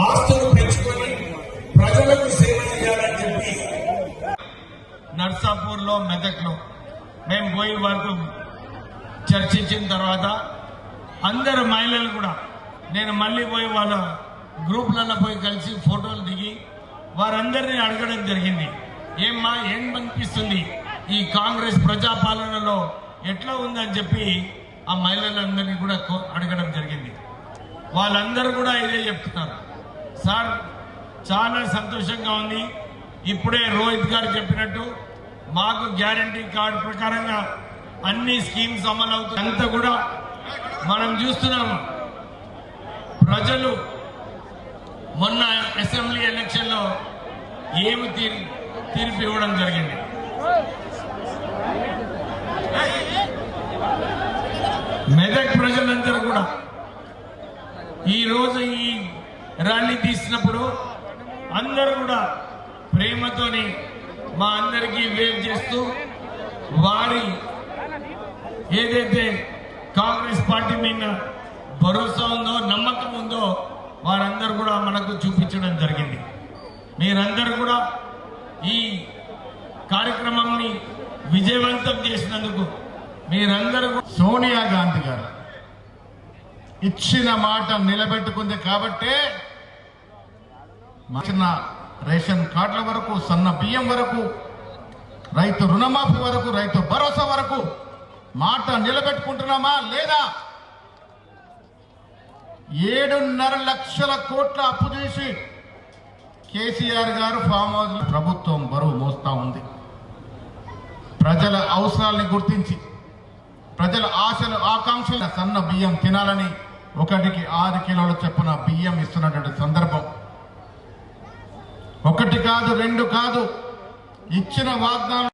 ఆస్తులు పెంచుకొని ప్రజలకు సేవ చేయాలని చెప్పి నర్సాపూర్ లో మెదక్ లో మేము పోయి వరకు చర్చించిన తర్వాత అందరు మహిళలు కూడా నేను మళ్ళీ పోయి వాళ్ళ గ్రూప్లలో పోయి కలిసి ఫోటోలు దిగి వారందరినీ అడగడం జరిగింది. ఏమ్మా ఏం అనిపిస్తుంది ఈ కాంగ్రెస్ ప్రజాపాలనలో ఎట్లా ఉందని చెప్పి ఆ మహిళలందరినీ కూడా అడగడం జరిగింది. వాళ్ళందరూ కూడా ఇదే చెప్తున్నారు. సార్ చాలా సంతోషంగా ఉంది. ఇప్పుడే రోహిత్ గారు చెప్పినట్టు మాకు గ్యారంటీ కార్డు ప్రకారంగా అన్ని స్కీమ్స్ అమలు అవుతాయి. అంతా కూడా మనం చూస్తున్నాము. ప్రజలు మొన్న అసెంబ్లీ ఎలక్షన్ లో ఏమి తీర్పు ఇవ్వడం జరిగింది. మెదక్ ప్రజలందరూ కూడా ఈ రోజు ఈ ర్యాలీ తీసినప్పుడు అందరూ కూడా ప్రేమతోని మా అందరికీ వేవ్ చేస్తూ వారి ఏదైతే కాంగ్రెస్ పార్టీ మీద భరోసా ఉందో నమ్మకం ఉందో వారందరూ కూడా మనకు చూపించడం జరిగింది. మీరందరూ కూడా ఈ కార్యక్రమాన్ని విజయవంతం చేసినందుకు మీరందరూ సోనియా గాంధీ గారు ఇచ్చిన మాట నిలబెట్టుకుంది కాబట్టే చిన్న రేషన్ కార్డుల వరకు, సన్న బియ్యం వరకు, రైతు రుణమాఫీ వరకు, రైతు భరోసా వరకు మాట నిలబెట్టుకుంటున్నామా లేదా? 7.5 లక్షల కోట్ల అప్పు చేసి కేసీఆర్ గారు ఫామ్ హౌస్ ప్రభుత్వం బరువు మోస్తా ఉంది. ప్రజల అవసరాలని గుర్తించి ప్రజల ఆశలు ఆకాంక్షలు సన్న బియ్యం తినాలని 1కి 6 కిలోలు చొప్పున బియ్యం ఇస్తున్నటువంటి సందర్భం. 1 కాదు 2 కాదు, ఇచ్చిన వాగ్దానం